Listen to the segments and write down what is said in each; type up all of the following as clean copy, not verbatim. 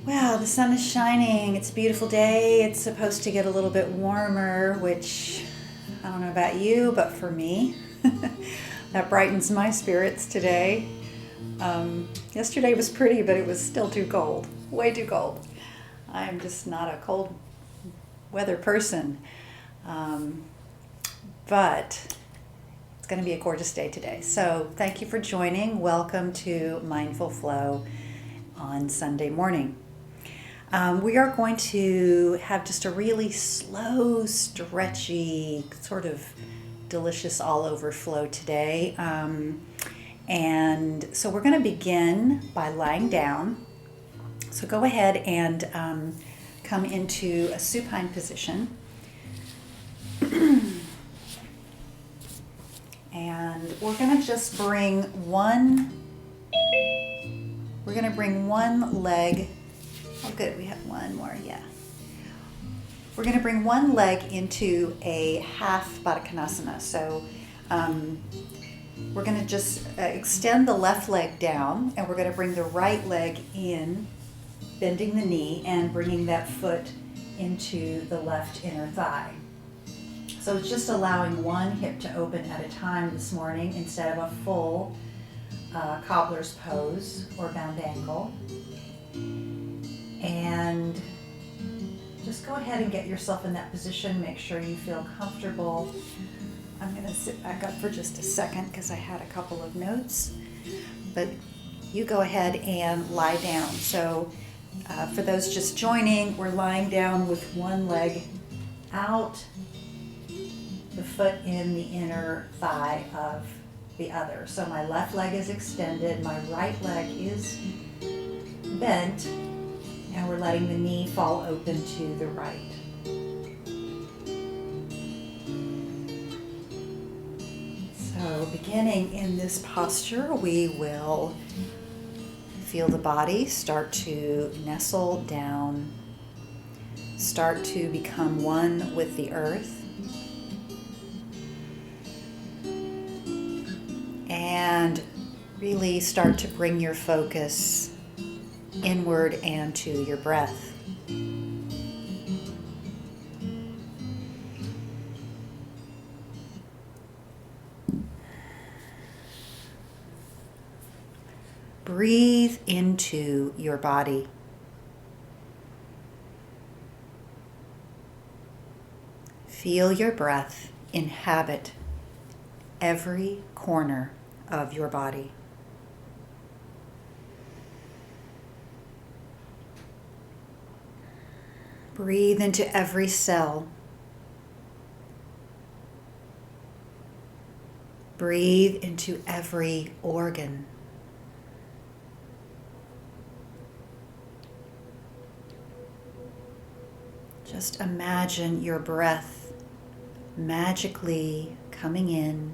Wow, the sun is shining. It's a beautiful day. It's supposed to get a little bit warmer, which I don't know about you, but for me, that brightens my spirits today. Yesterday was pretty, but it was still too cold. Way too cold. I'm just not a cold weather person. Um, but it's going to be a gorgeous day today. So thank you for joining. Welcome to Mindful Flow on Sunday morning. We are going to have just a really slow, stretchy, sort of delicious all over flow today. And so we're going to begin by lying down. So go ahead and come into a supine position. And we're going to just bring one leg. Oh, good, we have one more, yeah. We're going to bring one leg into a half Baddha Konasana. So we're going to just extend the left leg down, and we're going to bring the right leg in, bending the knee and bringing that foot into the left inner thigh. So it's just allowing one hip to open at a time this morning instead of a full cobbler's pose or bound ankle. And just go ahead and get yourself in that position. Make sure you feel comfortable. I'm going to sit back up for just a second because I had a couple of notes. But you go ahead and lie down. So for those just joining, we're lying down with one leg out, the foot in the inner thigh of the other. So my left leg is extended, my right leg is bent, and we're letting the knee fall open to the right. So beginning in this posture, we will feel the body start to nestle down, start to become one with the earth, and really start to bring your focus inward and to your breath. Breathe into your body. Feel your breath inhabit every corner of your body. Breathe into every cell. Breathe into every organ. Just imagine your breath magically coming in,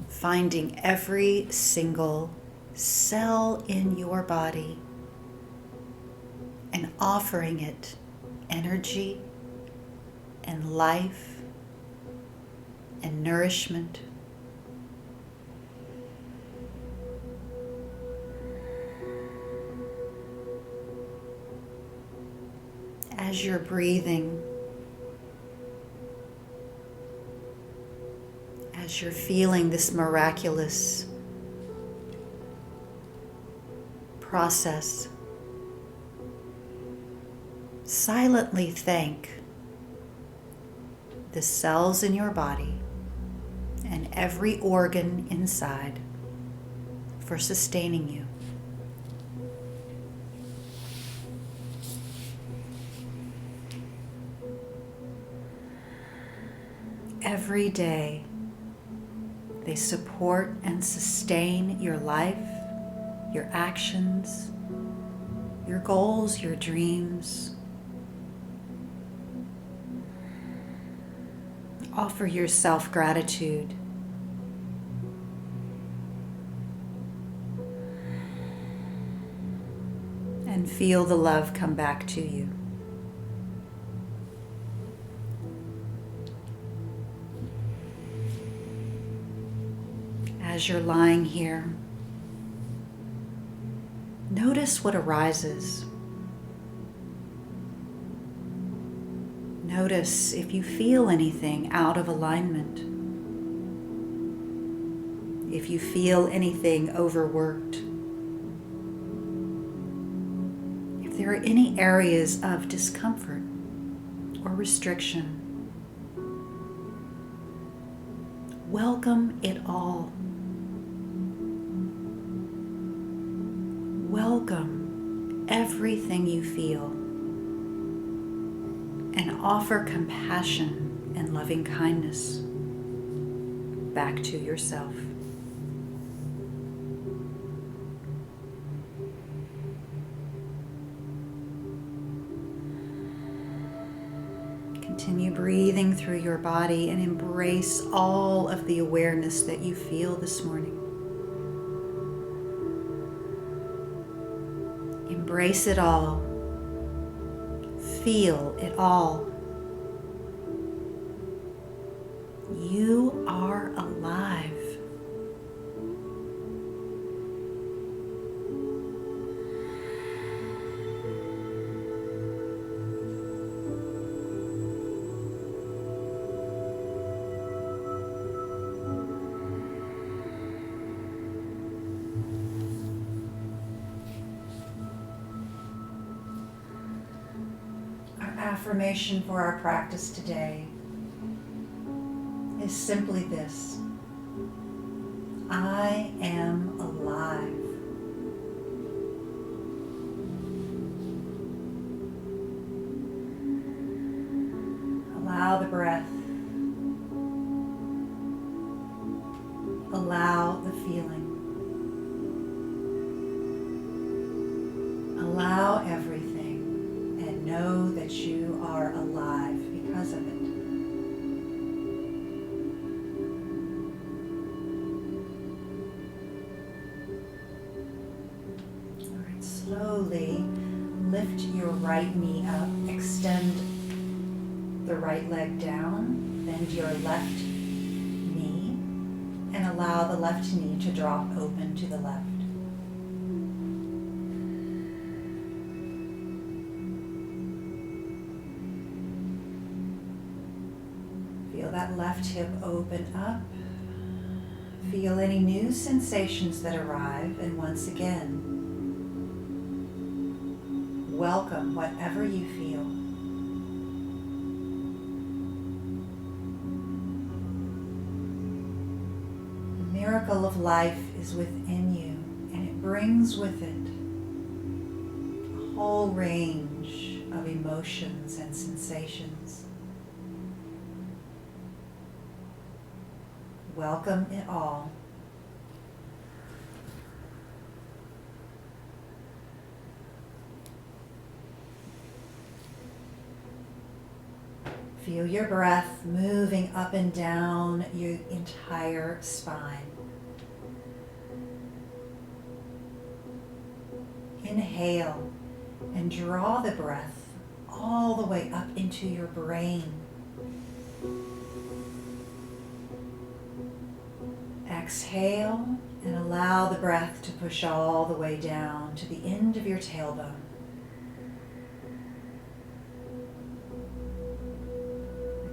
finding every single cell in your body and offering it energy and life and nourishment. As you're breathing, as you're feeling this miraculous process, silently thank the cells in your body and every organ inside for sustaining you. Every day, they support and sustain your life, your actions, your goals, your dreams. Offer yourself gratitude. And feel the love come back to you. As you're lying here, notice notice what arises. Notice if you feel anything out of alignment. If you feel anything overworked. If there are any areas of discomfort or restriction. Welcome it all. Welcome everything you feel and offer compassion and loving kindness back to yourself. Continue breathing through your body and embrace all of the awareness that you feel this morning. Embrace it all. Feel it all. You are alive. Affirmation for our practice today is simply this: I am alive. Allow the breath. Allow the feeling. Allow everything and know that you are alive because of it. All right, slowly lift your right knee up, extend the right leg down, bend your left knee, and allow the left knee to drop open to the left. Feel that left hip open up. Feel any new sensations that arrive, and once again, welcome whatever you feel. The miracle of life is within you, and it brings with it a whole range of emotions and sensations. Welcome it all. Feel your breath moving up and down your entire spine. Inhale and draw the breath all the way up into your brain. Exhale and allow the breath to push all the way down to the end of your tailbone.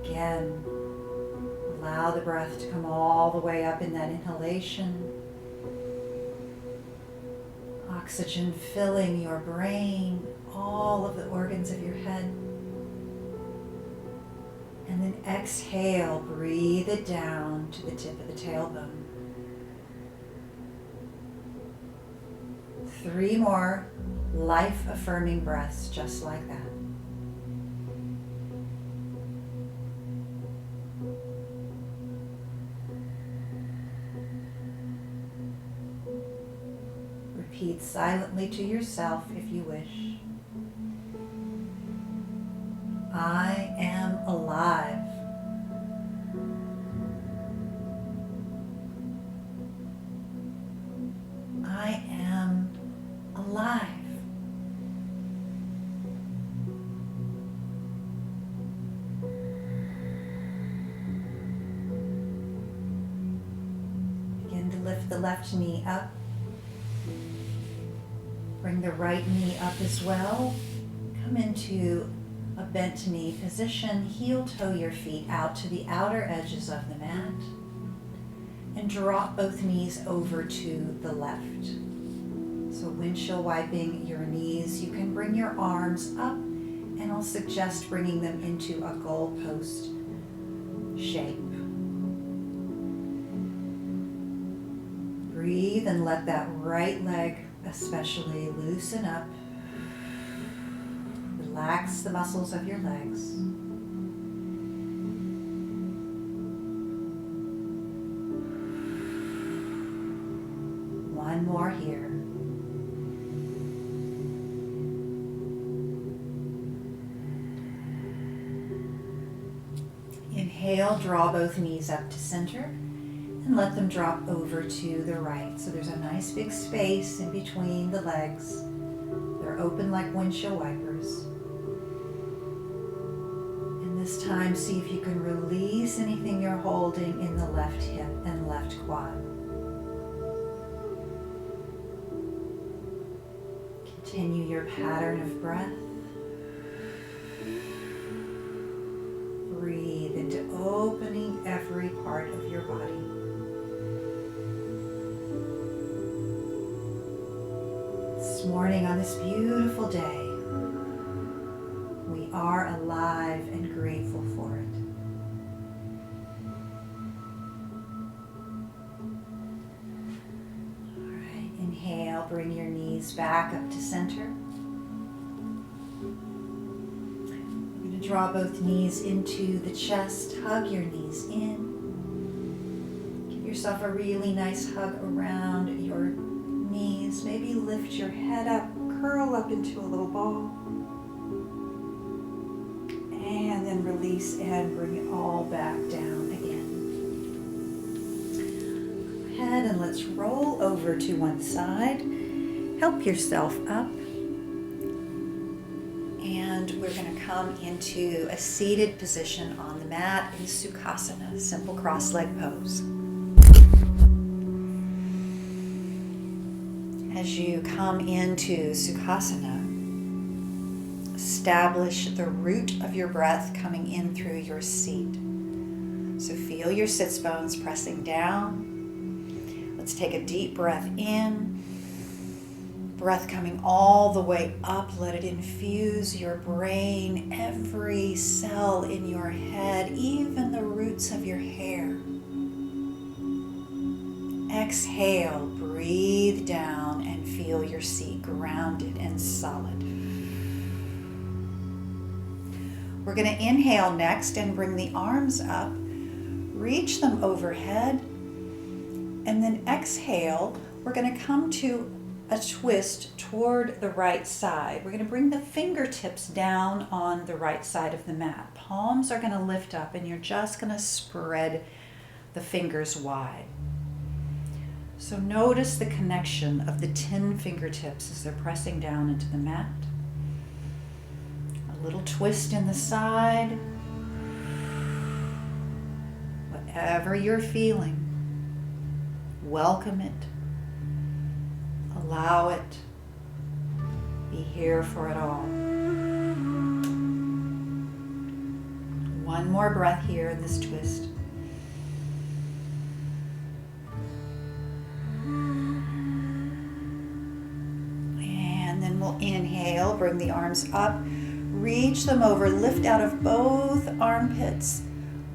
Again, allow the breath to come all the way up in that inhalation. Oxygen filling your brain, all of the organs of your head. And then exhale, breathe it down to the tip of the tailbone. 3 more life-affirming breaths just like that. Repeat silently to yourself if you wish. I am alive. I am alive. Begin to lift the left knee up. Bring the right knee up as well. Come into a bent knee position. Heel toe your feet out to the outer edges of the mat. And drop both knees over to the left. So windshield wiping your knees. You can bring your arms up, and I'll suggest bringing them into a goalpost shape. Breathe and let that right leg especially loosen up. Relax the muscles of your legs. One more here. Inhale, draw both knees up to center and let them drop over to the right. So there's a nice big space in between the legs. They're open like windshield wipers. And this time, see if you can release anything you're holding in the left hip and left quad. Continue your pattern of breath. Breathe into opening every part of your body. This morning on this beautiful day, we are alive and grateful for it. All right, inhale, bring your knees back up to center. Draw both knees into the chest, hug your knees in. Give yourself a really nice hug around your knees. Maybe lift your head up, curl up into a little ball. And then release and bring it all back down again. Go ahead and let's roll over to one side. Help yourself up. And we're going to come into a seated position on the mat in Sukhasana, simple cross-leg pose. As you come into Sukhasana, establish the root of your breath coming in through your seat. So feel your sits bones pressing down. Let's take a deep breath in. Breath coming all the way up. Let it infuse your brain, every cell in your head, even the roots of your hair. Exhale, breathe down and feel your seat grounded and solid. We're going to inhale next and bring the arms up, reach them overhead, and then exhale. We're going to come to a twist toward the right side. We're going to bring the fingertips down on the right side of the mat. Palms are going to lift up and you're just going to spread the fingers wide. So notice the connection of the 10 fingertips as they're pressing down into the mat. A little twist in the side. Whatever you're feeling, welcome it. Allow it. Be here for it all. One more breath here in this twist. And then we'll inhale, bring the arms up, reach them over, lift out of both armpits,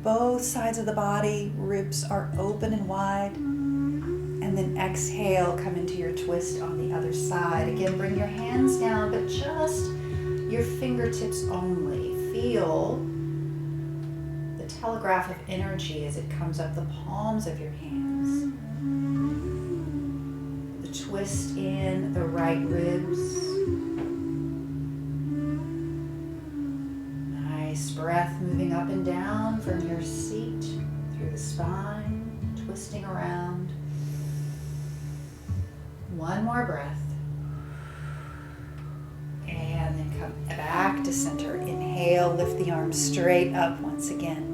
both sides of the body, ribs are open and wide. And then exhale, come into your twist on the other side. Again, bring your hands down, but just your fingertips only. Feel the telegraph of energy as it comes up the palms of your hands. The twist in the right ribs. Nice breath moving up and down from your seat, through the spine, twisting around. One more breath. And then come back to center. Inhale, lift the arms straight up once again.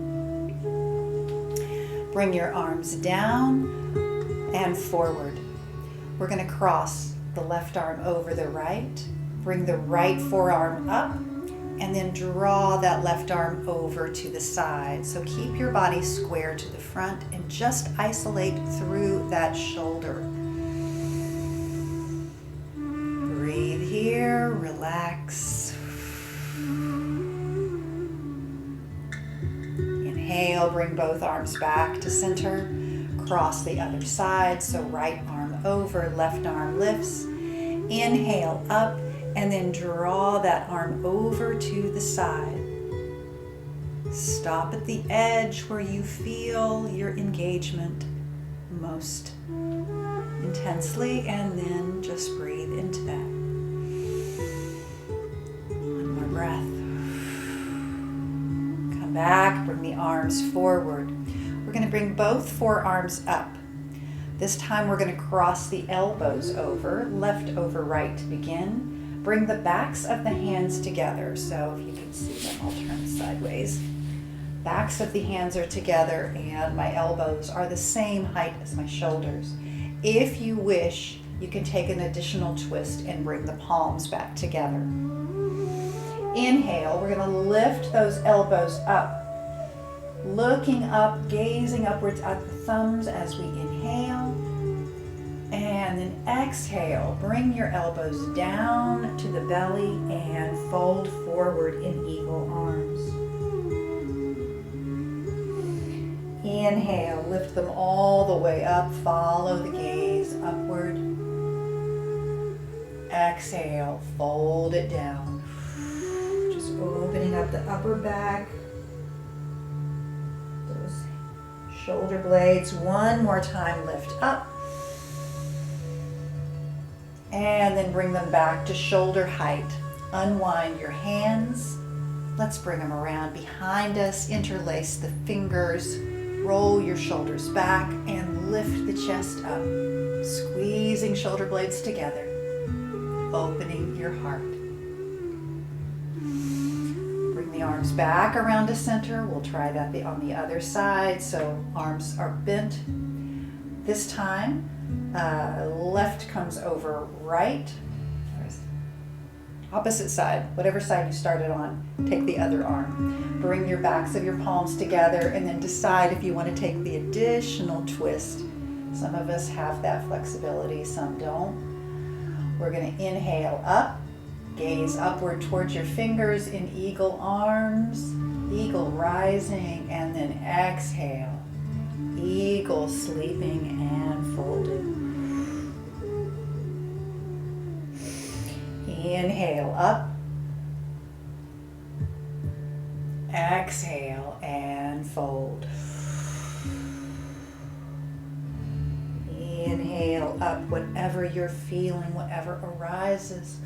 Bring your arms down and forward. We're going to cross the left arm over the right. Bring the right forearm up, and then draw that left arm over to the side. So keep your body square to the front and just isolate through that shoulder. Breathe here, relax. Inhale, bring both arms back to center. Cross the other side, so right arm over, left arm lifts. Inhale up, and then draw that arm over to the side. Stop at the edge where you feel your engagement most intensely, and then just breathe into that. One more breath. Come back, bring the arms forward. We're going to bring both forearms up. This time we're going to cross the elbows over, left over right to begin. Bring the backs of the hands together. So if you can see them, I'll turn sideways. Backs of the hands are together and my elbows are the same height as my shoulders. If you wish, you can take an additional twist and bring the palms back together. Inhale, we're going to lift those elbows up. Looking up, gazing upwards at the thumbs as we inhale. And then exhale, bring your elbows down to the belly and fold forward in eagle arms. Inhale, lift them all the way up, follow the gaze upward. Exhale, fold it down. Just opening up the upper back. Those shoulder blades, one more time, lift up. And then bring them back to shoulder height. Unwind your hands. Let's bring them around behind us. Interlace the fingers. Roll your shoulders back and lift the chest up. Squeezing shoulder blades together. Opening your heart. Bring the arms back around to center. We'll try that on the other side. So arms are bent. This time, left comes over right. Opposite side, whatever side you started on, take the other arm. Bring your backs of your palms together and then decide if you want to take the additional twist. Some of us have that flexibility, some don't. We're going to inhale up, gaze upward towards your fingers in eagle arms, eagle rising, and then exhale. Eagle sleeping and folded. Inhale up. Exhale and fold. Inhale up, whatever you're feeling, whatever arises.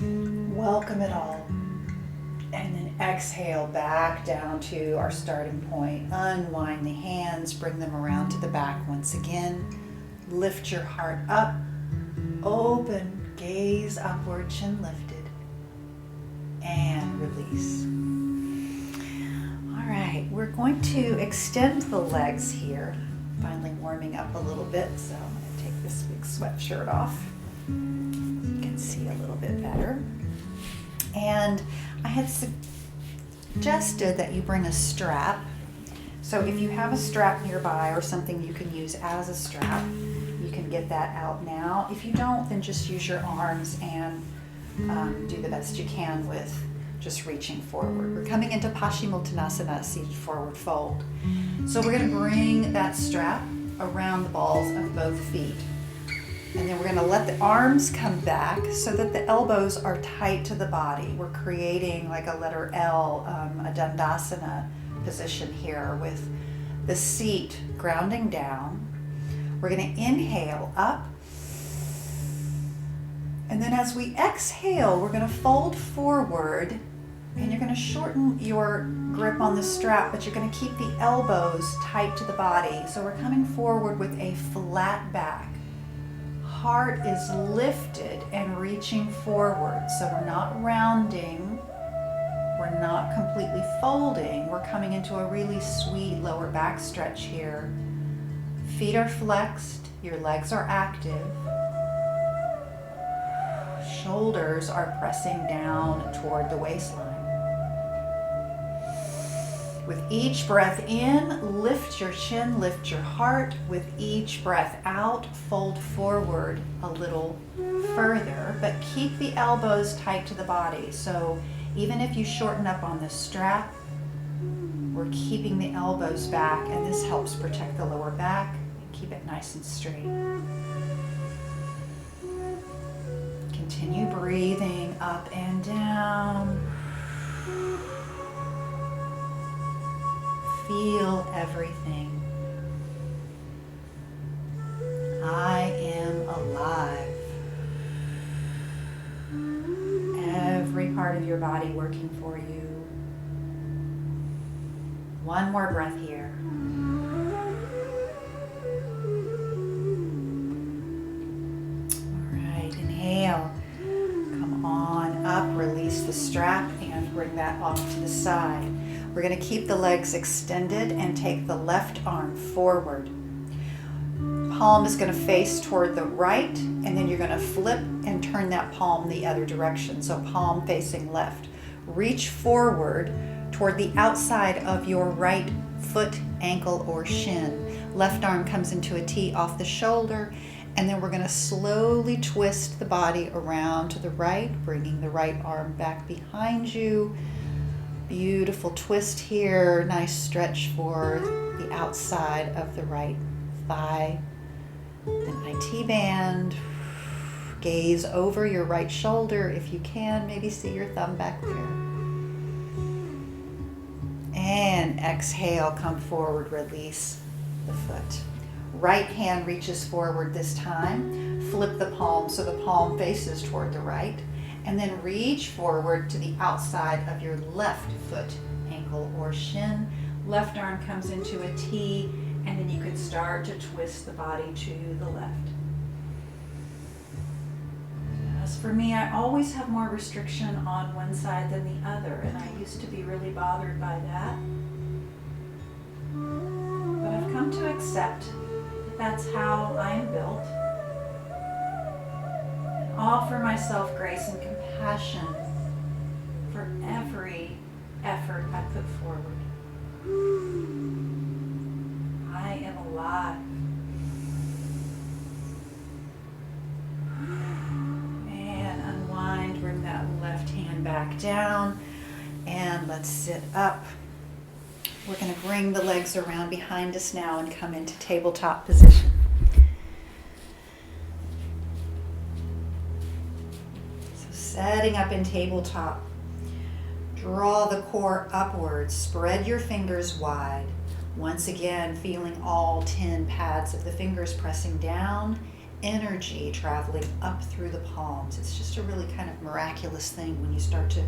Welcome it all. And then exhale back down to our starting point. Unwind the hands, bring them around to the back once again. Lift your heart up. Open, gaze upward, chin lifted. And release. All right, we're going to extend the legs here. Finally warming up a little bit, so I'm going to take this big sweatshirt off. You can see a little bit better. And I had suggested that you bring a strap. So if you have a strap nearby or something you can use as a strap, you can get that out now. If you don't, then just use your arms and do the best you can with just reaching forward. We're coming into Paschimottanasana, seated forward fold. So we're going to bring that strap around the balls of both feet. And then we're going to let the arms come back so that the elbows are tight to the body. We're creating like a letter L, a Dandasana position here with the seat grounding down. We're going to inhale up. And then as we exhale, we're going to fold forward and you're going to shorten your grip on the strap, but you're going to keep the elbows tight to the body. So we're coming forward with a flat back. Heart is lifted and reaching forward. So we're not rounding. We're not completely folding. We're coming into a really sweet lower back stretch here. Feet are flexed. Your legs are active. shoulders are pressing down toward the waistline. With each breath in, lift your chin, lift your heart. With each breath out, fold forward a little further, but keep the elbows tight to the body. So even if you shorten up on this strap, we're keeping the elbows back, and this helps protect the lower back and keep it nice and straight. Continue breathing up and down. Feel everything. I am alive. Every part of your body working for you. One more breath here. All right, inhale. Come on up, release the strap and bring that off to the side. We're going to keep the legs extended and take the left arm forward. Palm is going to face toward the right, and then you're going to flip and turn that palm the other direction. So palm facing left. Reach forward toward the outside of your right foot, ankle, or shin. Left arm comes into a T off the shoulder, and then we're going to slowly twist the body around to the right, bringing the right arm back behind you. Beautiful twist here. Nice stretch for the outside of the right thigh. Then IT band. Gaze over your right shoulder if you can. Maybe see your thumb back there. And exhale, come forward, release the foot. Right hand reaches forward this time. Flip the palm so the palm faces toward the right. And then reach forward to the outside of your left foot, ankle, or shin. Left arm comes into a T, and then you can start to twist the body to the left. As for me, I always have more restriction on one side than the other, and I used to be really bothered by that. But I've come to accept that that's how I am built. Offer myself grace and compassion for every effort I put forward. I am alive. And unwind, bring that left hand back down, and let's sit up. We're going to bring the legs around behind us now and come into tabletop position. Setting up in tabletop. Draw the core upwards. Spread your fingers wide. Once again, feeling all 10 pads of the fingers pressing down. Energy traveling up through the palms. It's just a really kind of miraculous thing when you start to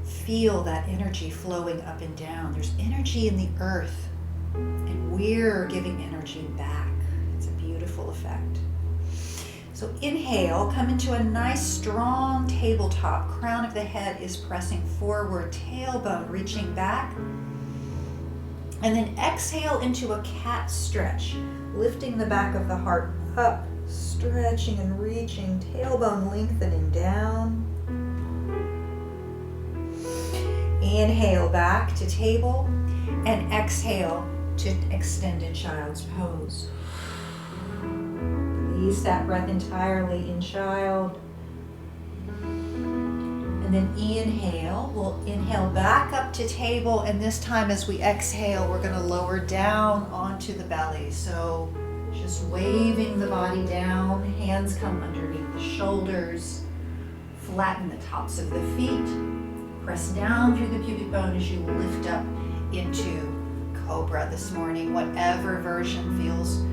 feel that energy flowing up and down. There's energy in the earth, and we're giving energy back. It's a beautiful effect. So inhale, come into a nice strong tabletop. Crown of the head is pressing forward, tailbone reaching back. And then exhale into a cat stretch, lifting the back of the heart up, stretching and reaching, tailbone lengthening down. Inhale back to table, and exhale to extended child's pose. Release that breath entirely in child. And then inhale. We'll inhale back up to table, and this time as we exhale, we're going to lower down onto the belly. So just waving the body down, hands come underneath the shoulders, flatten the tops of the feet, press down through the pubic bone as you lift up into Cobra this morning, whatever version feels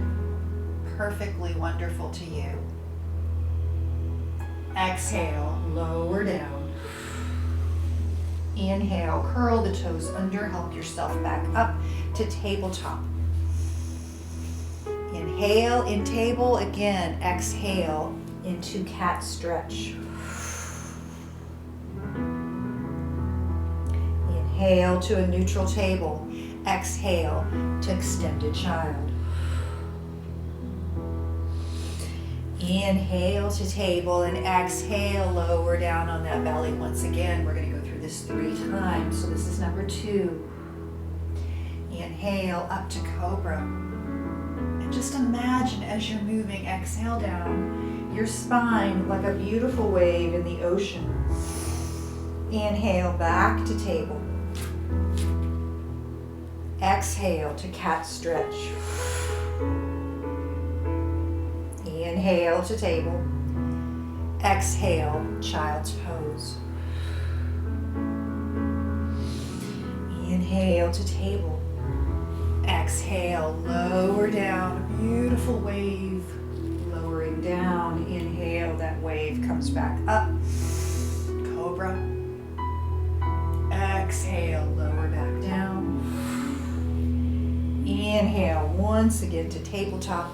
perfectly wonderful to you. Exhale, lower down. Inhale, curl the toes under, help yourself back up to tabletop. Inhale in table, again, exhale into cat stretch. Inhale to a neutral table, exhale to extended child. Inhale to table and exhale, lower down on that belly. Once again, we're going to go through this 3 times. So this is number 2. Inhale up to cobra. And just imagine as you're moving, exhale down, your spine like a beautiful wave in the ocean. Inhale back to table. Exhale to cat stretch. Inhale to table. Exhale, child's pose. Inhale to table. Exhale, lower down, beautiful wave. Lowering down, inhale, that wave comes back up. Cobra. Exhale, lower back down. Inhale once again to tabletop.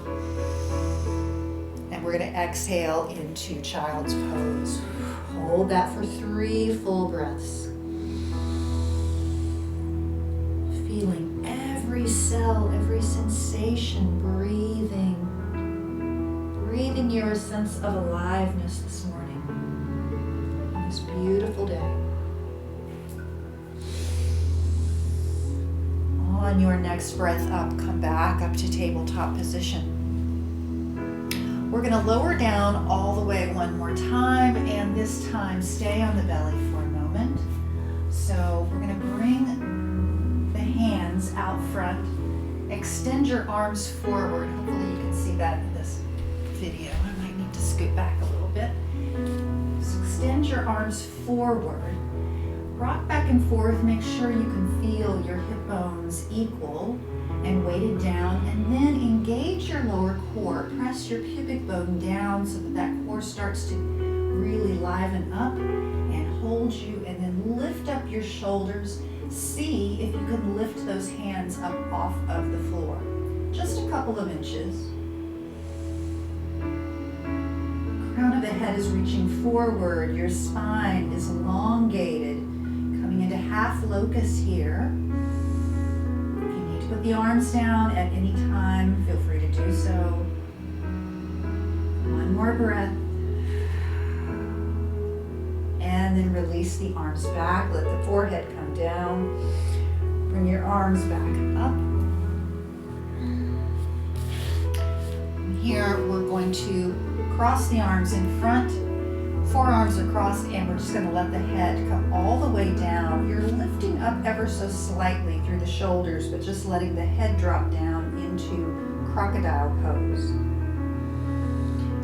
And we're going to exhale into child's pose. Hold that for 3 full breaths. Feeling every cell, every sensation, breathing. Breathing your sense of aliveness this morning. On this beautiful day. On your next breath up, come back up to tabletop position. We're going to lower down all the way one more time, and this time stay on the belly for a moment. So we're going to bring the hands out front. Extend your arms forward. Hopefully you can see that in this video. I might need to scoot back a little bit. So extend your arms forward. Rock back and forth. Make sure you can feel your hip bones equal and weighted down, and then engage your lower core. Press your pubic bone down so that that core starts to really liven up and hold you, and then lift up your shoulders. See if you can lift those hands up off of the floor. Just a couple of inches. Crown of the head is reaching forward. Your spine is elongated. Coming into half locust here. Put the arms down at any time. Feel free to do so. One more breath. And then release the arms back. Let the forehead come down. Bring your arms back up. And here we're going to cross the arms in front. Forearms are crossed, and we're just going to let the head come all the way down. You're lifting up ever so slightly through the shoulders, but just letting the head drop down into crocodile pose.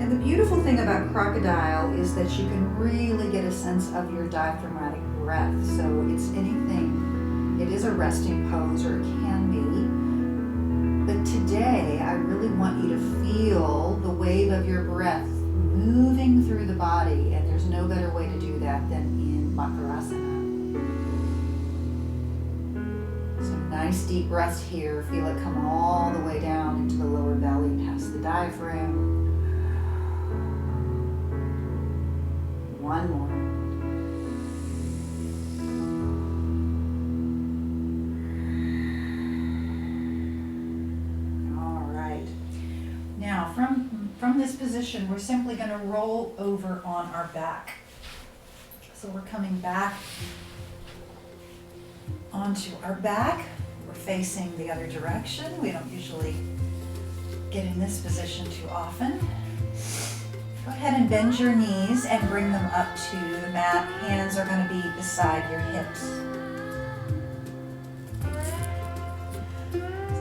And the beautiful thing about crocodile is that you can really get a sense of your diaphragmatic breath. So it's anything, it is a resting pose, or it can be. But today, I really want you to feel the wave of your breath moving through the body, and there's no better way to do that than in Makarasana. So nice deep breaths here. Feel it come all the way down into the lower belly, past the diaphragm. One more. All right. Now from this position, we're simply going to roll over on our back. So we're coming back onto our back. We're facing the other direction. We don't usually get in this position too often. Go ahead and bend your knees and bring them up to the mat. Hands are going to be beside your hips.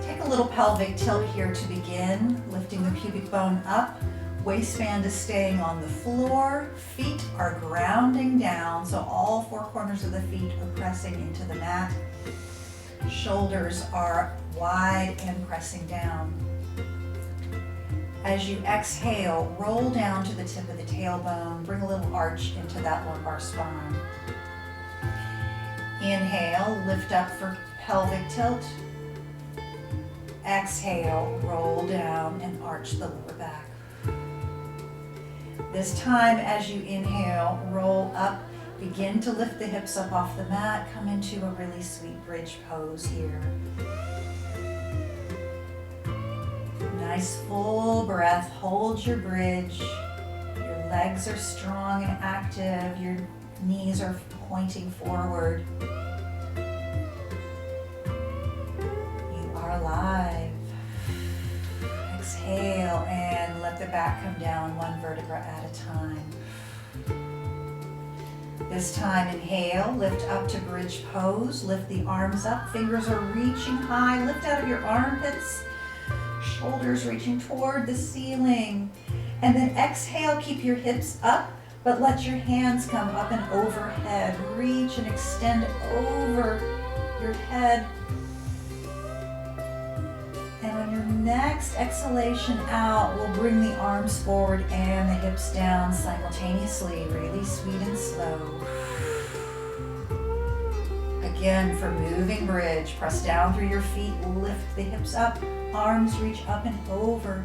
Take a little pelvic tilt here to begin, lifting the pubic bone up. Waistband is staying on the floor. Feet are grounding down, so all 4 corners of the feet are pressing into the mat. Shoulders are wide and pressing down. As you exhale, roll down to the tip of the tailbone. Bring a little arch into that lumbar spine. Inhale, lift up for pelvic tilt. Exhale, roll down and arch the lower back. This time, as you inhale, roll up, begin to lift the hips up off the mat, come into a really sweet bridge pose here. Nice full breath. Hold your bridge. Your legs are strong and active. Your knees are pointing forward. You are alive. Exhale and let the back come down one vertebra at a time. This time, inhale, lift up to bridge pose. Lift the arms up, fingers are reaching high. Lift out of your armpits, shoulders reaching toward the ceiling. And then exhale, keep your hips up, but let your hands come up and overhead. Reach and extend over your head. And on your next exhalation out, we'll bring the arms forward and the hips down simultaneously, really sweet and slow. Again, for moving bridge, press down through your feet, lift the hips up, arms reach up and over.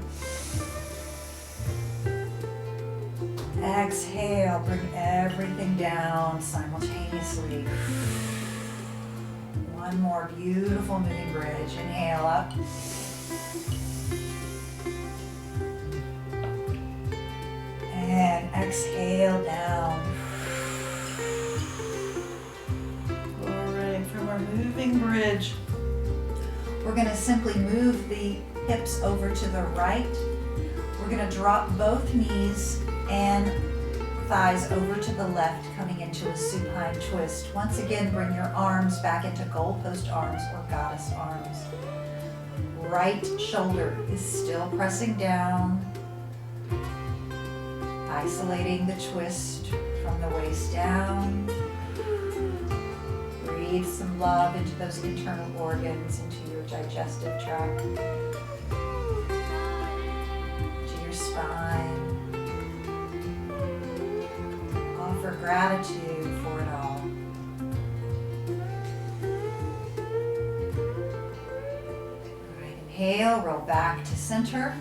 Exhale, bring everything down simultaneously. One more beautiful moving bridge. Inhale up. And exhale down. All right, from our moving bridge, we're going to simply move the hips over to the right. We're going to drop both knees and thighs over to the left, coming into a supine twist. Once again, bring your arms back into goalpost arms or goddess arms. Right shoulder is still pressing down, isolating the twist from the waist down. Breathe some love into those internal organs, into your digestive tract, to your spine. Offer gratitude for it all. All right, inhale, roll back to center.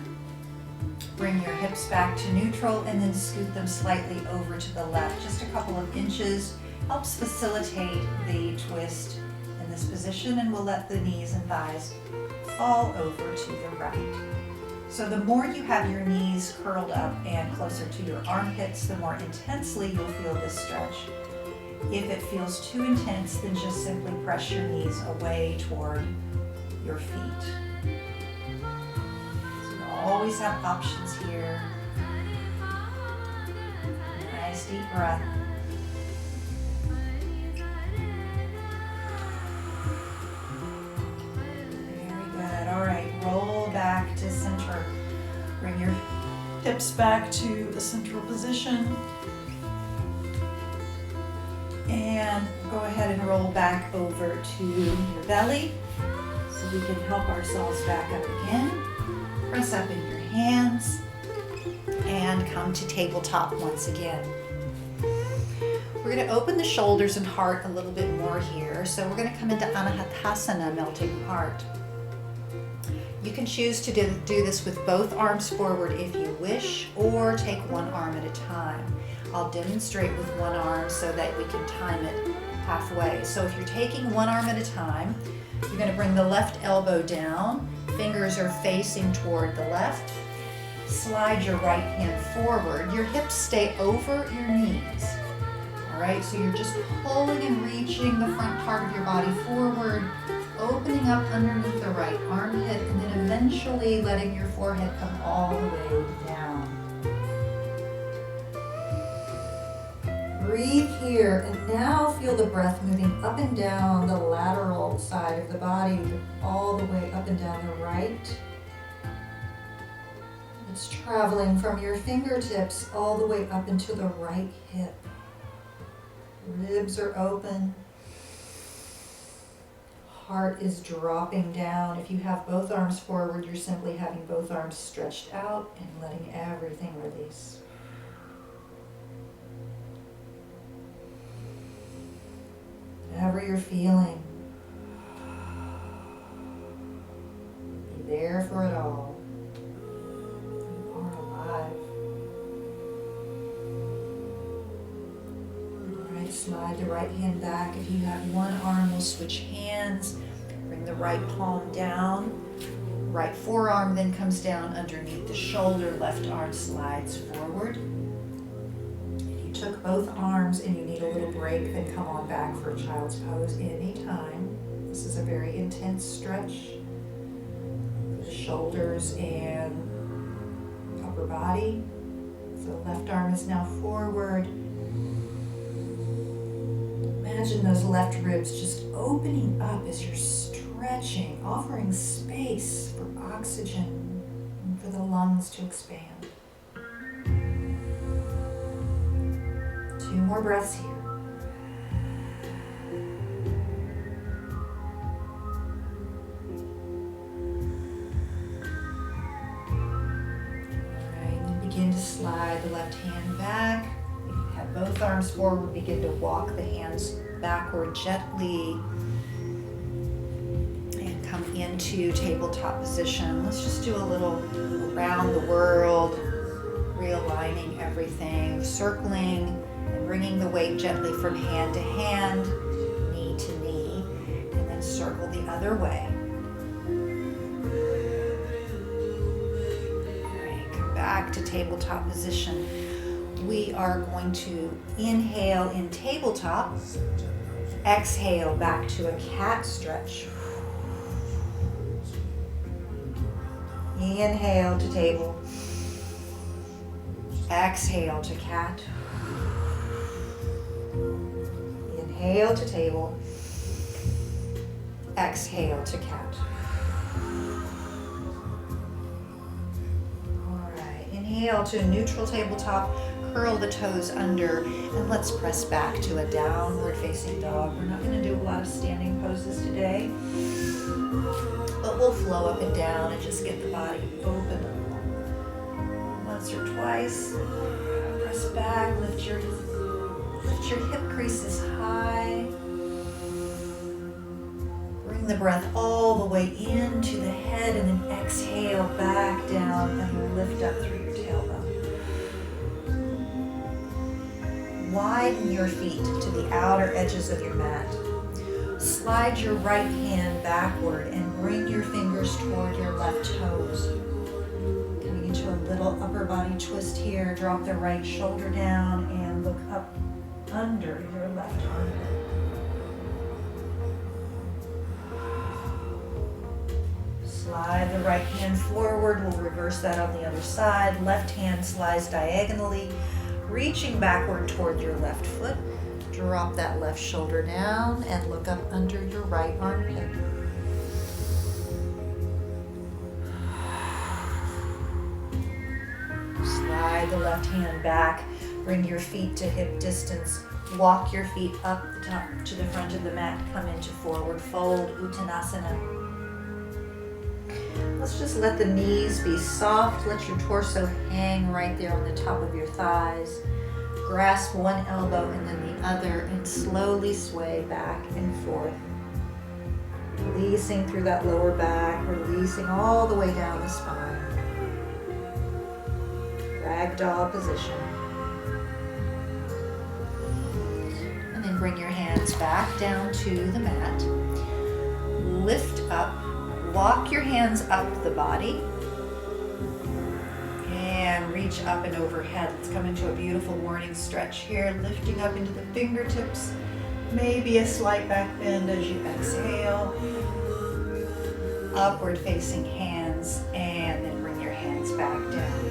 Bring your hips back to neutral and then scoot them slightly over to the left. Just a couple of inches helps facilitate the twist in this position, and we'll let the knees and thighs fall over to the right. So the more you have your knees curled up and closer to your armpits, the more intensely you'll feel this stretch. If it feels too intense, then just simply press your knees away toward your feet. Always have options here. Nice deep breath. Very good. All right, roll back to center. Bring your hips back to the central position. And go ahead and roll back over to your belly so we can help ourselves back up again. Press up in your hands and come to tabletop once again. We're going to open the shoulders and heart a little bit more here. So we're going to come into Anahatasana, melting heart. You can choose to do this with both arms forward if you wish, or take one arm at a time. I'll demonstrate with one arm so that we can time it halfway. So if you're taking one arm at a time, you're going to bring the left elbow down. Fingers are facing toward the left. Slide your right hand forward. Your hips stay over your knees. All right, so you're just pulling and reaching the front part of your body forward, opening up underneath the right armpit, and then eventually letting your forehead come all the way down. Breathe here, and now feel the breath moving up and down the lateral side of the body, all the way up and down the right. It's traveling from your fingertips all the way up into the right hip. Ribs are open. Heart is dropping down. If you have both arms forward, you're simply having both arms stretched out and letting everything release. Whatever you're feeling, be there for it all. You are alive. All right, slide the right hand back. If you have one arm, we'll switch hands. Bring the right palm down. Right forearm then comes down underneath the shoulder, left arm slides forward. If you took both arms and you need a little break, then come on back for child's pose anytime. This is a very intense stretch for the shoulders and upper body. So left arm is now forward. Imagine those left ribs just opening up as you're stretching, offering space for oxygen and for the lungs to expand. 2 more breaths here. Begin to slide the left hand back. If you have both arms forward, begin to walk the hands backward gently and come into tabletop position. Let's just do a little around the world, realigning everything, circling and bringing the weight gently from hand to hand, knee to knee, and then circle the other way. Back to tabletop position. We are going to inhale in tabletop, exhale back to a cat stretch. Inhale to table, exhale to cat. Inhale to table, exhale to cat. Inhale to a neutral tabletop, curl the toes under, and let's press back to a downward facing dog. We're not going to do a lot of standing poses today, but we'll flow up and down and just get the body open. Once or twice, press back, lift your hip creases high. Bring the breath all the way into the head and then exhale back down and lift up through your tailbone. Widen your feet to the outer edges of your mat. Slide your right hand backward and bring your fingers toward your left toes. Coming into a little upper body twist here. Drop the right shoulder down and look up under your left armpit. Slide the right hand forward. We'll reverse that on the other side. Left hand slides diagonally, reaching backward toward your left foot. Drop that left shoulder down and look up under your right armpit. Slide the left hand back. Bring your feet to hip distance. Walk your feet up the top to the front of the mat. Come into forward fold, Uttanasana. Let's just let the knees be soft. Let your torso hang right there on the top of your thighs. Grasp one elbow and then the other and slowly sway back and forth. Releasing through that lower back, releasing all the way down the spine. Ragdoll position. And then bring your hands back down to the mat. Lift up. Walk your hands up the body and reach up and overhead. Let's come into a beautiful morning stretch here, lifting up into the fingertips, maybe a slight back bend as you exhale. Upward facing hands, and then bring your hands back down.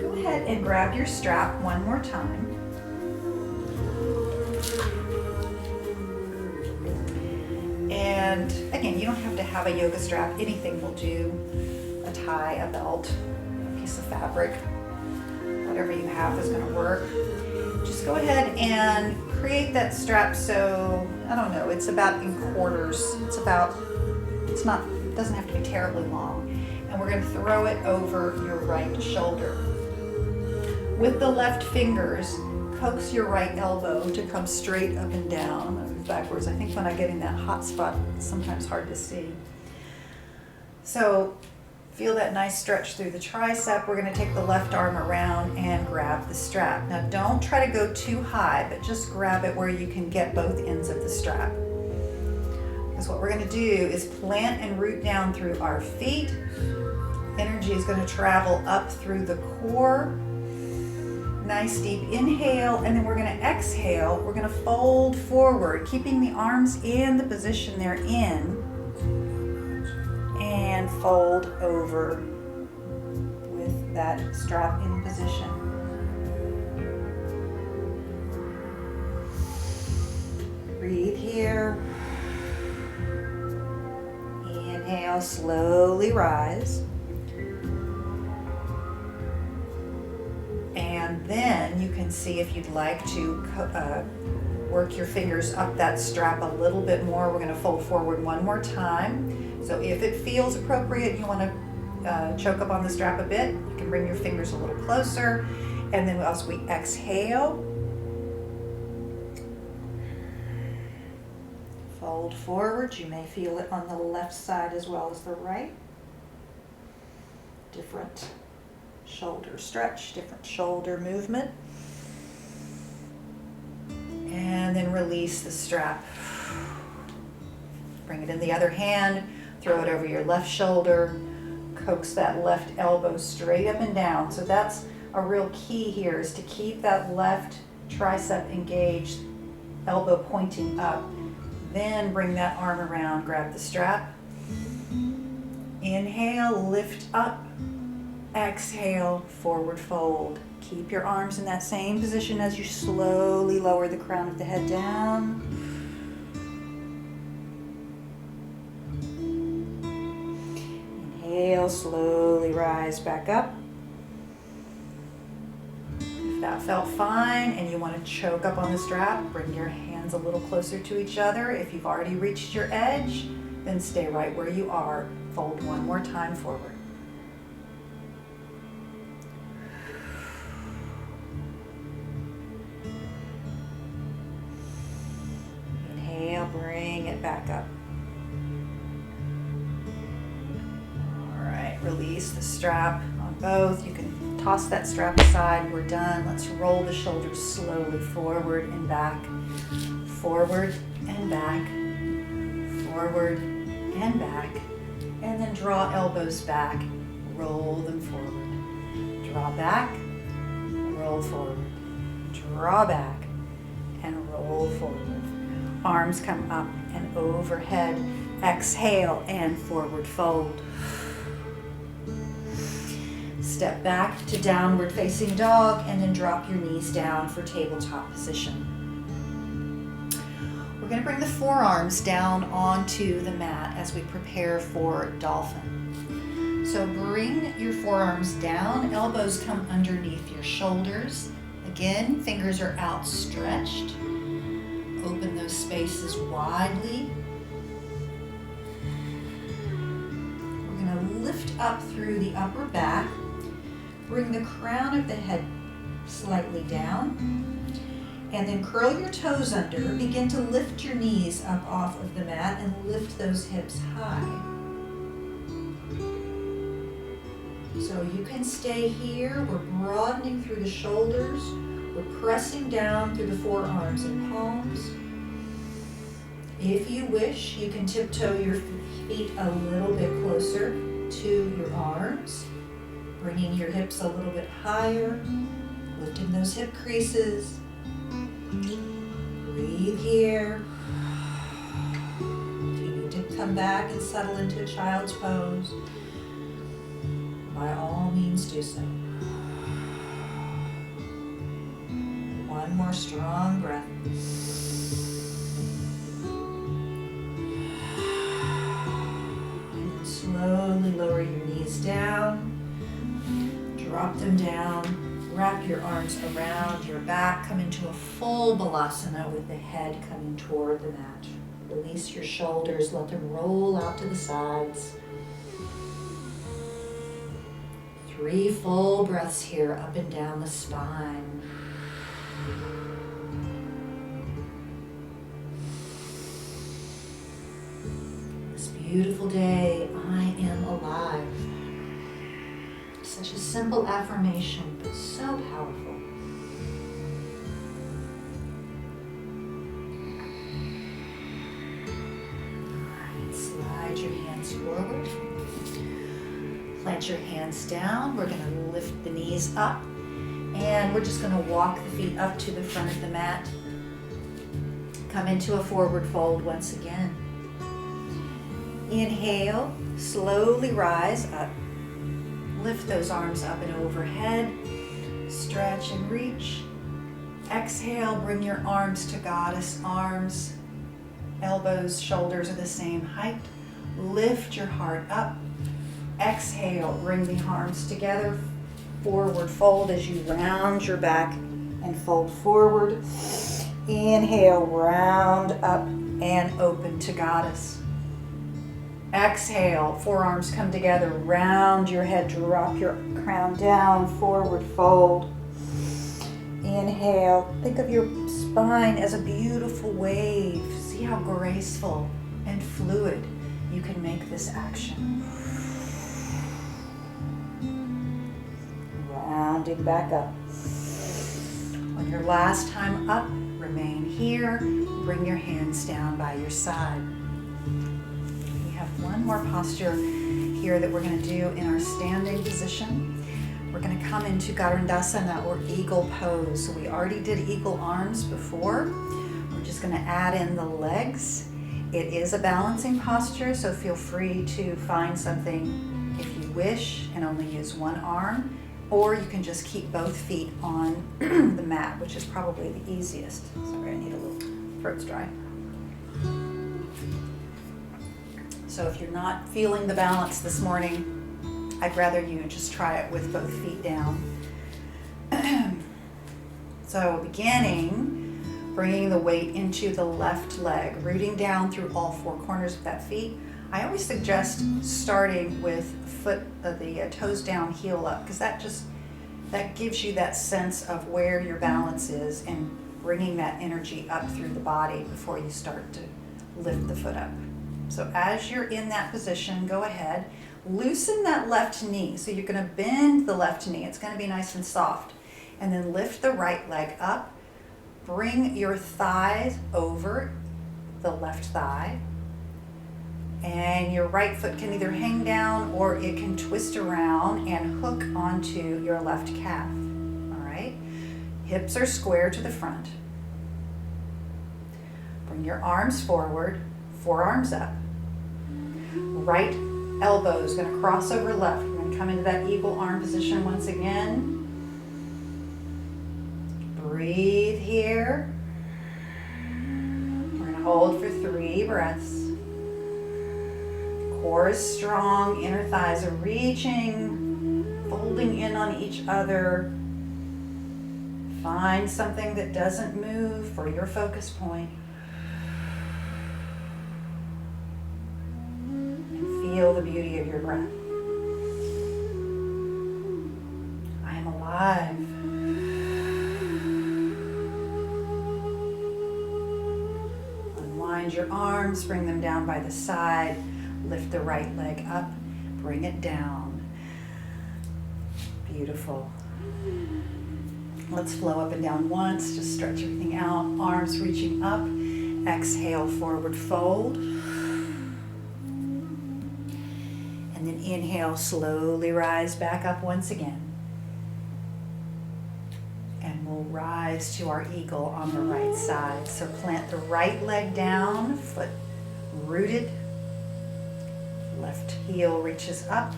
Go ahead and grab your strap one more time. And again, you don't have to have a yoga strap. Anything will do. A tie, a belt, a piece of fabric, whatever you have is going to work. Just go ahead and create that strap so, I don't know, it's about in quarters. It doesn't have to be terribly long. And we're going to throw it over your right shoulder. With the left fingers, coax your right elbow to come straight up and down. I'm going to move backwards. I think when I get in that hot spot, it's sometimes hard to see. So feel that nice stretch through the tricep. We're going to take the left arm around and grab the strap. Now don't try to go too high, but just grab it where you can get both ends of the strap. Because what we're going to do is plant and root down through our feet. Energy is going to travel up through the core. Nice deep inhale, and then we're going to exhale. We're going to fold forward, keeping the arms in the position they're in, and fold over with that strap in position. Breathe here. Inhale, slowly rise. And then you can see if you'd like to work your fingers up that strap a little bit more. We're going to fold forward one more time. So if it feels appropriate, you want to choke up on the strap a bit, you can bring your fingers a little closer. And then as we exhale, fold forward. You may feel it on the left side as well as the right. Different shoulder stretch, different shoulder movement. And then release the strap. Bring it in the other hand, throw it over your left shoulder, coax that left elbow straight up and down. So that's a real key here, is to keep that left tricep engaged, elbow pointing up. Then bring that arm around, grab the strap. Inhale, lift up. Exhale, forward fold. Keep your arms in that same position as you slowly lower the crown of the head down. Inhale, slowly rise back up. If that felt fine and you want to choke up on the strap, bring your hands a little closer to each other. If you've already reached your edge, then stay right where you are. Fold one more time forward. Bring it back up. All right, release the strap on both. You can toss that strap aside. We're done. Let's roll the shoulders slowly forward and back, forward and back, forward and back, and then draw elbows back, roll them forward. Draw back, roll forward. Draw back and roll forward. Arms come up and overhead. Exhale and forward fold. Step back to downward facing dog and then drop your knees down for tabletop position. We're going to bring the forearms down onto the mat as we prepare for dolphin. So bring your forearms down, elbows come underneath your shoulders. Again, fingers are outstretched. Open those spaces widely. We're going to lift up through the upper back. Bring the crown of the head slightly down. And then curl your toes under. Begin to lift your knees up off of the mat and lift those hips high. So you can stay here. We're broadening through the shoulders. We're pressing down through the forearms and palms. If you wish, you can tiptoe your feet a little bit closer to your arms, bringing your hips a little bit higher, lifting those hip creases. Breathe here. If you need to come back and settle into a child's pose, by all means do so. One more strong breath. And slowly lower your knees down. Drop them down. Wrap your arms around your back. Come into a full balasana with the head coming toward the mat. Release your shoulders. Let them roll out to the sides. 3 full breaths here up and down the spine. This beautiful day, I am alive. Such a simple affirmation, but so powerful. arms forward. Plant your hands down. We're going to lift the knees up. And we're just going to walk the feet up to the front of the mat. Come into a forward fold once again. Inhale, slowly rise up. Lift those arms up and overhead. Stretch and reach. Exhale, bring your arms to goddess arms. Elbows, shoulders are the same height. Lift your heart up. Exhale, bring the arms together. Forward fold as you round your back and fold forward. Inhale, round up and open to goddess. Exhale, forearms come together, round your head, drop your crown down, forward fold. Inhale, think of your spine as a beautiful wave. See how graceful and fluid you can make this action. Rounding back up. On your last time up, remain here. Bring your hands down by your side. We have one more posture here that we're going to do in our standing position. We're going to come into Garudasana, or eagle pose. So we already did eagle arms before. We're just going to add in the legs. It is a balancing posture, so feel free to find something if you wish and only use one arm. Or you can just keep both feet on the mat, which is probably the easiest. Sorry, I need a little, throat's dry. So if you're not feeling the balance this morning, I'd rather you just try it with both feet down. So beginning, bringing the weight into the left leg, rooting down through all four corners of that feet. I always suggest starting with the toes down, heel up, because that gives you that sense of where your balance is and bringing that energy up through the body before you start to lift the foot up. So as you're in that position, go ahead, loosen that left knee. So you're going to bend the left knee. It's going to be nice and soft. And then lift the right leg up. Bring your thighs over the left thigh. And your right foot can either hang down or it can twist around and hook onto your left calf. All right? Hips are square to the front. Bring your arms forward, forearms up. Right elbow is going to cross over left. We're going to come into that eagle arm position once again. Breathe here. We're going to hold for 3 breaths. Core is strong, inner thighs are reaching, folding in on each other. Find something that doesn't move for your focus point. Feel the beauty of your breath. I am alive. Unwind your arms, bring them down by the side. Lift the right leg up, bring it down. Beautiful. Let's flow up and down once, just stretch everything out. Arms reaching up. Exhale, forward fold. And then inhale, slowly rise back up once again. And we'll rise to our eagle on the right side. So plant the right leg down, foot rooted. Left heel reaches up.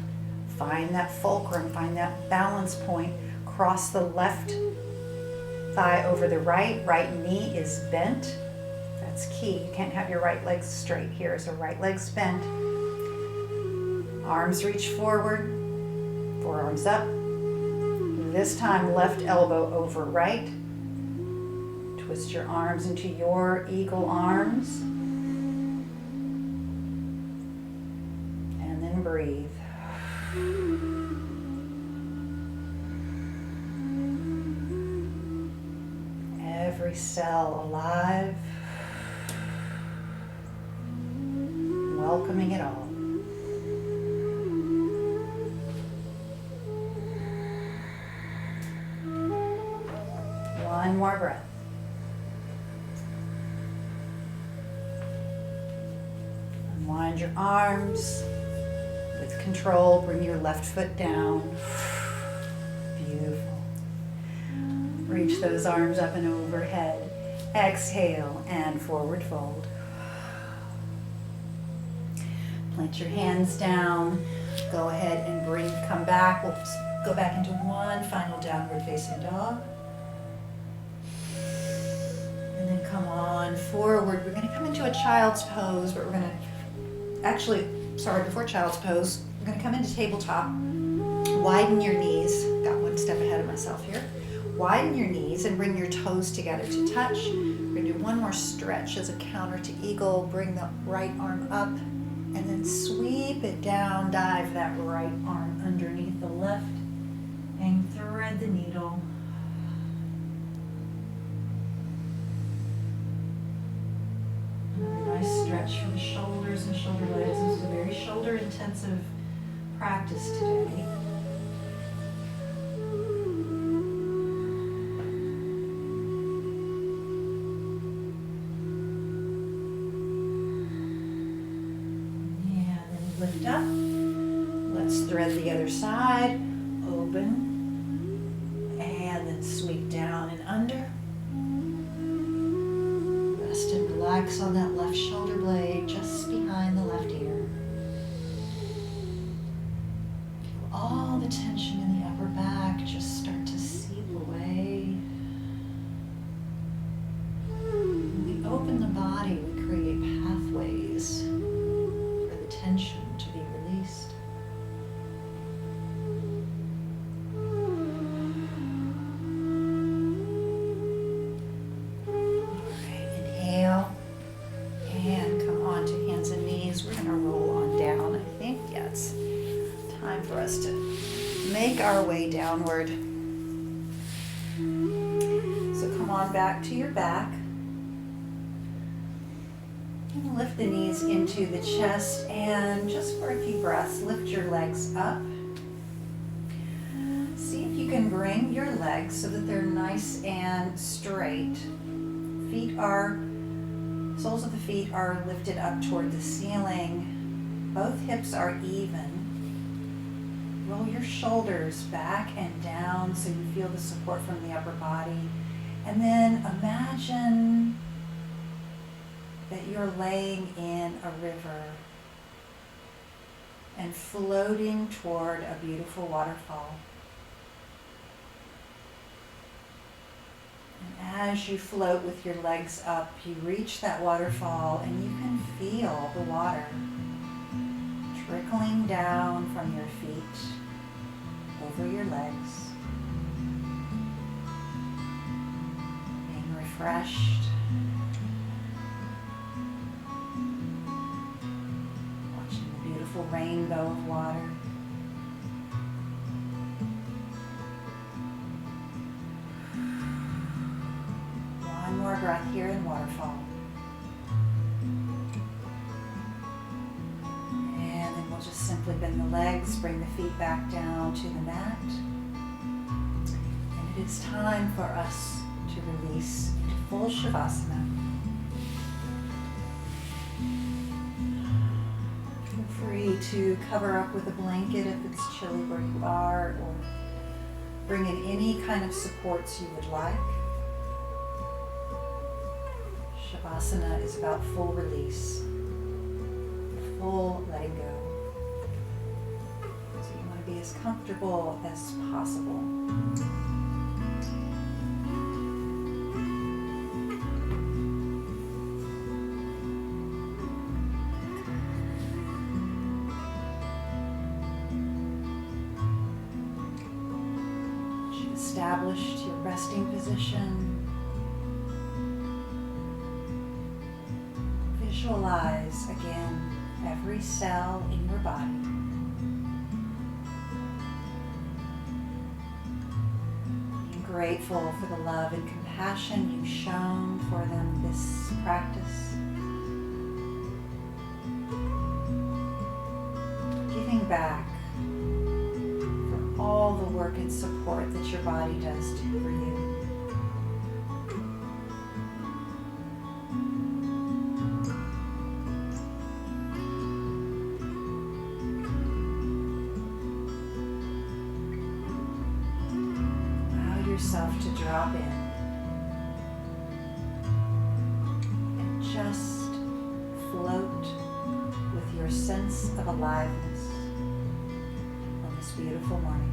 Find that fulcrum, find that balance point. Cross the left thigh over the right. Right knee is bent. That's key. You can't have your right leg straight here. So right leg's bent. Arms reach forward. Forearms up. This time left elbow over right. Twist your arms into your eagle arms. And then breathe. Every cell alive, welcoming it all. One more breath. Unwind your arms, With control, bring your left foot down. Beautiful. Reach those arms up and overhead. Exhale and forward fold. Plant your hands down. Go ahead and come back. We'll go back into one final downward facing dog. And then come on forward. We're going to come into a child's pose, but we're going to, before child's pose, we're going to come into tabletop. Widen your knees. Got one step ahead of myself here. Widen your knees and bring your toes together to touch. We're going to do one more stretch as a counter to eagle. Bring the right arm up and then sweep it down. Dive that right arm underneath the left and thread the needle. Another nice stretch for the shoulders and shoulder blades. This is a very shoulder intensive practice today. Lift up. Let's thread the other side. Open. And then sweep down and under. Rest and relax on that left shoulder blade just behind the left ear. Feel all the tension in the upper back just start to seep away. When we open the body, we create pathways for the tension to be released. Alright, inhale and come on to hands and knees. We're going to roll on down. I think, yeah, it's time for us to make our way downward. So come on back to your back. And lift the knees into the chest, and just for a few breaths, lift your legs up. See if you can bring your legs so that they're nice and straight. Soles of the feet are lifted up toward the ceiling. Both hips are even. Roll your shoulders back and down so you feel the support from the upper body. And then imagine that you're laying in a river and floating toward a beautiful waterfall. And as you float with your legs up, you reach that waterfall and you can feel the water trickling down from your feet over your legs, being refreshed. Rainbow of water. One more breath here in waterfall. And then we'll just simply bend the legs, bring the feet back down to the mat. And it is time for us to release into full Shavasana. Free to cover up with a blanket if it's chilly where you are, or bring in any kind of supports you would like. Shavasana is about full release, full letting go. So you want to be as comfortable as possible. Established your resting position. Visualize again every cell in your body. Being grateful for the love and compassion you've shown for them this practice. Giving back all the work and support that your body does for you. yourself to drop in and just float with your sense of aliveness on this beautiful morning.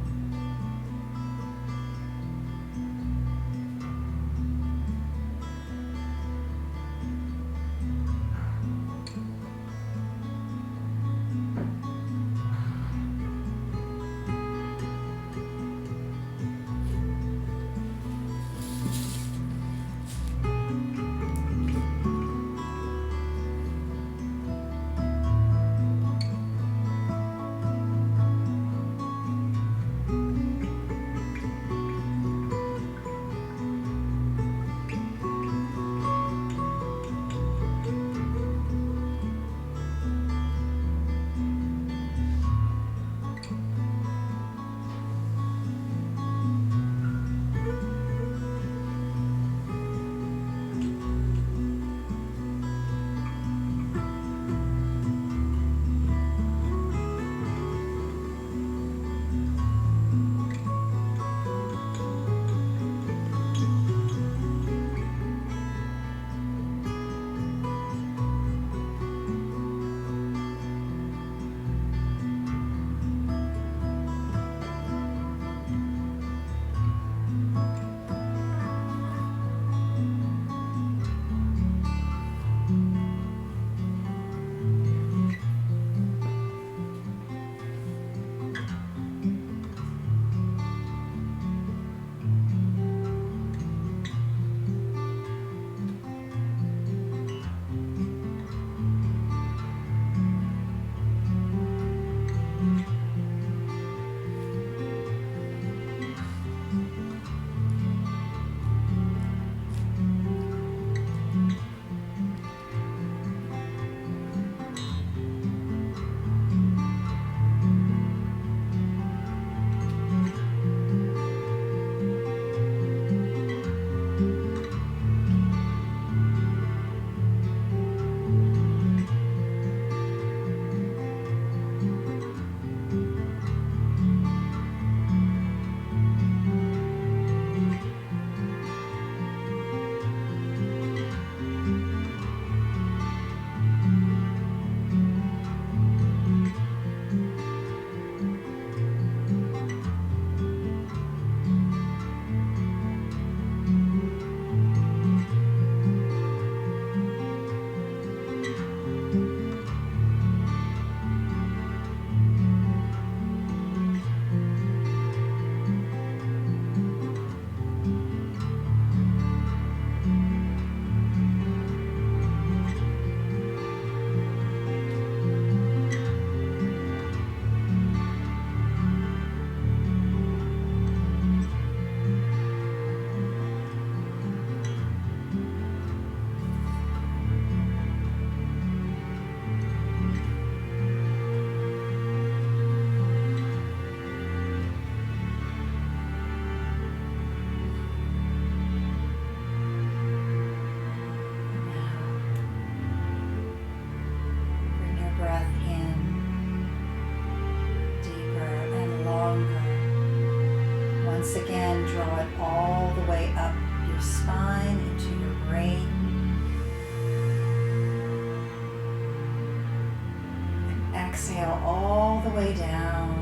Exhale all the way down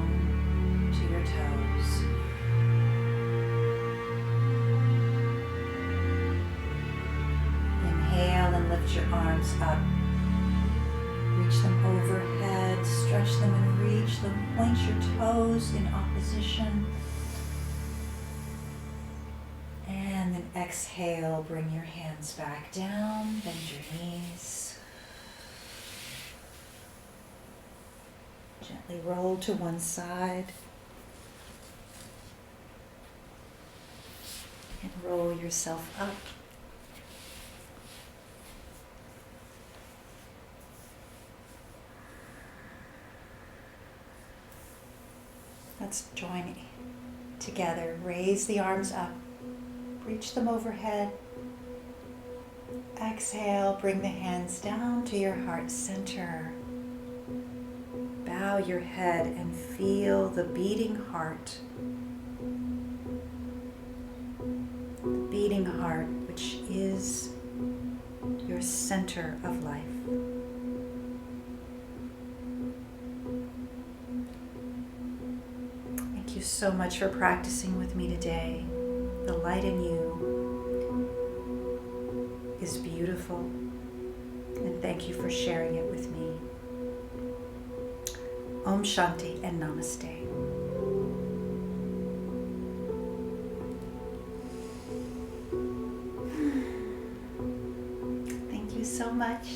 to your toes. Inhale and lift your arms up. Reach them overhead, stretch them and reach them. Point your toes in opposition. And then exhale, bring your hands back down, bend your knees. Gently roll to one side. And roll yourself up. Let's join together. Raise the arms up. Reach them overhead. Exhale, bring the hands down to your heart center. Bow your head and feel the beating heart. beating heart, which is your center of life. Thank you so much for practicing with me today. The light in you is beautiful, and thank you for sharing it with me. Om Shanti and Namaste. Thank you so much.